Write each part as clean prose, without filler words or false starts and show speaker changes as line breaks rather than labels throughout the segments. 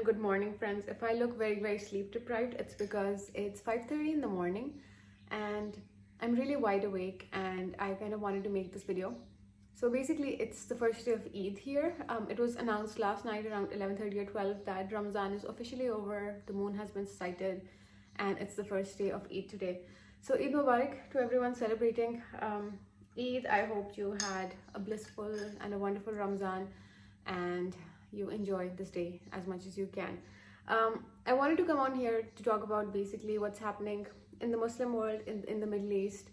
and good morning, friends. If I look very sleep deprived, it's because it's 5:30 in the morning and I'm really wide awake and I kind of wanted to make this video. So basically, it's the first day of Eid here. It was announced last night around 11:30 or 12 that Ramadan is officially over, the moon has been sighted, and it's the first day of Eid today. So Eid Mubarak to everyone celebrating Eid. I hope you had a blissful and a wonderful Ramadan and you enjoy this day as much as you can. I wanted to come on here to talk about basically what's happening in the Muslim world, in the Middle East,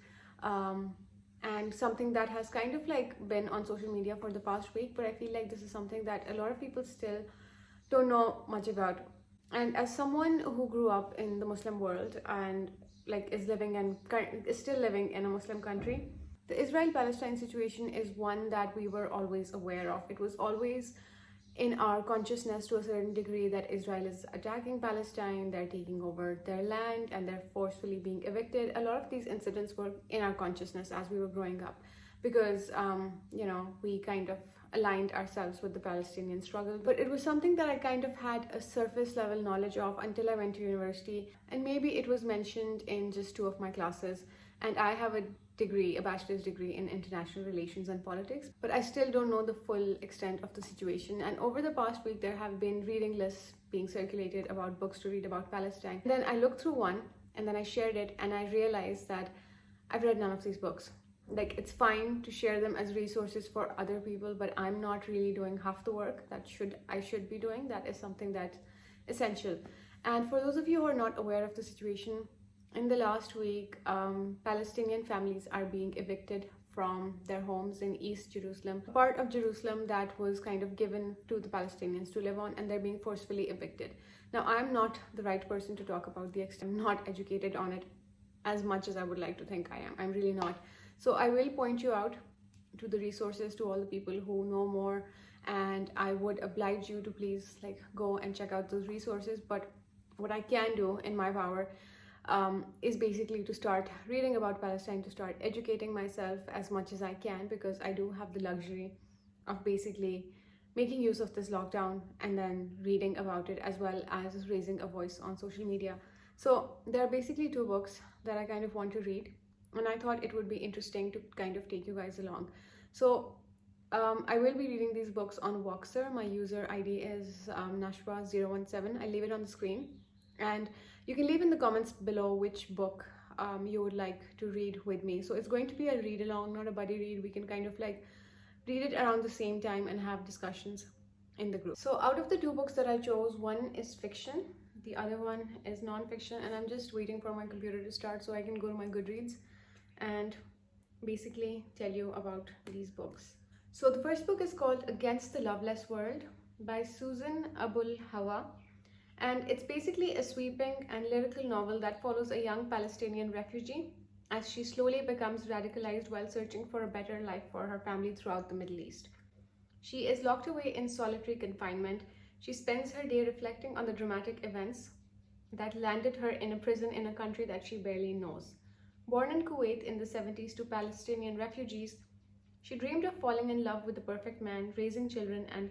and something that has kind of like been on social media for the past week, but I feel like this is something that a lot of people still don't know much about. And as someone who grew up in the Muslim world and like is still living in a Muslim country, the Israel-Palestine situation is one that we were always aware of. It was always in our consciousness to a certain degree that Israel is attacking Palestine, they're taking over their land, and they're forcefully being evicted. A lot of these incidents were in our consciousness as we were growing up because, we kind of aligned ourselves with the Palestinian struggle. But it was something that I kind of had a surface level knowledge of until I went to university, and maybe it was mentioned in just 2 of my classes. And I have a bachelor's degree in international relations and politics, but I still don't know the full extent of the situation. And over the past week, there have been reading lists being circulated about books to read about Palestine. And then I looked through one and then I shared it and I realized that I've read none of these books. Like, it's fine to share them as resources for other people, but I'm not really doing half the work that I should be doing. That is something that's essential. And for those of you who are not aware of the situation, in the last week, Palestinian families are being evicted from their homes in East Jerusalem, a part of Jerusalem that was kind of given to the Palestinians to live on, and they're being forcefully evicted. Now, I'm not the right person to talk about the extent. I'm not educated on it as much as I would like to think I am. I'm really not. So I will point you out to the resources, to all the people who know more, and I would oblige you to please go and check out those resources. But what I can do in my power is basically to start reading about Palestine, to start educating myself as much as I can, because I do have the luxury of basically making use of this lockdown and then reading about it, as well as raising a voice on social media. So there are basically 2 books that I kind of want to read, and I thought it would be interesting to kind of take you guys along. So I will be reading these books on Voxer. My user ID is Nashwa017. I leave it on the screen, and you can leave in the comments below which book you would like to read with me. So it's going to be a read along, not a buddy read. We can kind of read it around the same time and have discussions in the group. So out of the 2 books that I chose, one is fiction, the other one is non-fiction, and I'm just waiting for my computer to start so I can go to my Goodreads and basically tell you about these books. So the first book is called Against the Loveless World by Susan Abul Hawa. And it's basically a sweeping and lyrical novel that follows a young Palestinian refugee as she slowly becomes radicalized while searching for a better life for her family throughout the Middle East. She is locked away in solitary confinement. She spends her day reflecting on the dramatic events that landed her in a prison in a country that she barely knows. Born in Kuwait in the 70s to Palestinian refugees, she dreamed of falling in love with the perfect man, raising children, and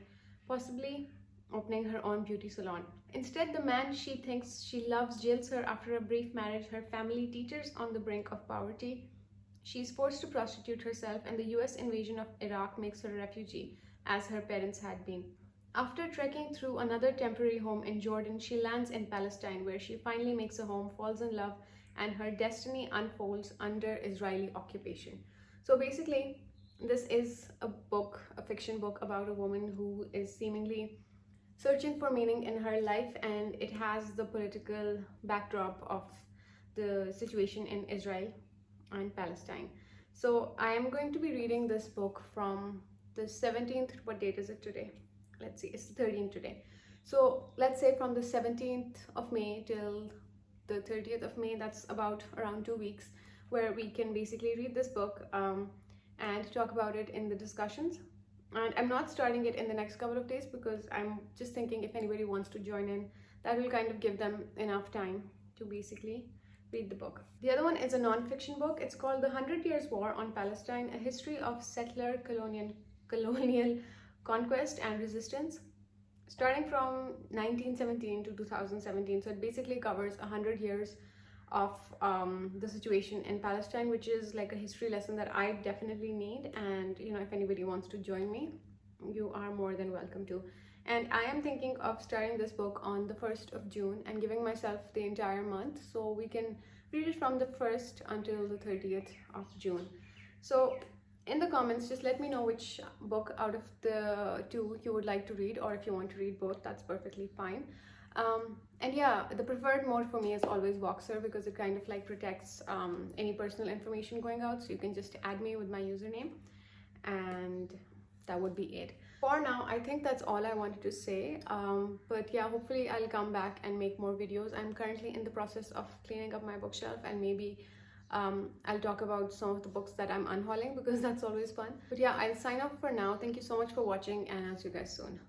possibly opening her own beauty salon. Instead, the man she thinks she loves jails her after a brief marriage. Her family teeters on the brink of poverty. She is forced to prostitute herself, and the US invasion of Iraq makes her a refugee, as her parents had been. After trekking through another temporary home in Jordan, she lands in Palestine, where she finally makes a home, falls in love, and her destiny unfolds under Israeli occupation. So basically, this is a fiction book about a woman who is seemingly searching for meaning in her life, and it has the political backdrop of the situation in Israel and Palestine. So I am going to be reading this book from the 17th, what date is it today? Let's see, it's the 13th today. So let's say from the 17th of May till the 30th of May, that's about around 2 weeks, where we can basically read this book and talk about it in the discussions. And I'm not starting it in the next couple of days because I'm just thinking if anybody wants to join in, that will kind of give them enough time to basically read the book. The other one is a non-fiction book. It's called The 100 Years' War on Palestine, A History of Settler Colonial Conquest and Resistance. starting from 1917 to 2017. So it basically covers 100 years of the situation in Palestine, which is like a history lesson that I definitely need. And if anybody wants to join me, you are more than welcome to. And I am thinking of starting this book on the 1st of June and giving myself the entire month so we can read it from the 1st until the 30th of June. So in the comments, just let me know which book out of the two you would like to read, or if you want to read both, that's perfectly fine. And yeah, the preferred mode for me is always Voxer, because it kind of like protects any personal information going out. So you can just add me with my username, and that would be it. For now, I think that's all I wanted to say. But yeah, hopefully I'll come back and make more videos. I'm currently in the process of cleaning up my bookshelf, and maybe I'll talk about some of the books that I'm unhauling, because that's always fun. But yeah, I'll sign off for now. Thank you so much for watching, and I'll see you guys soon.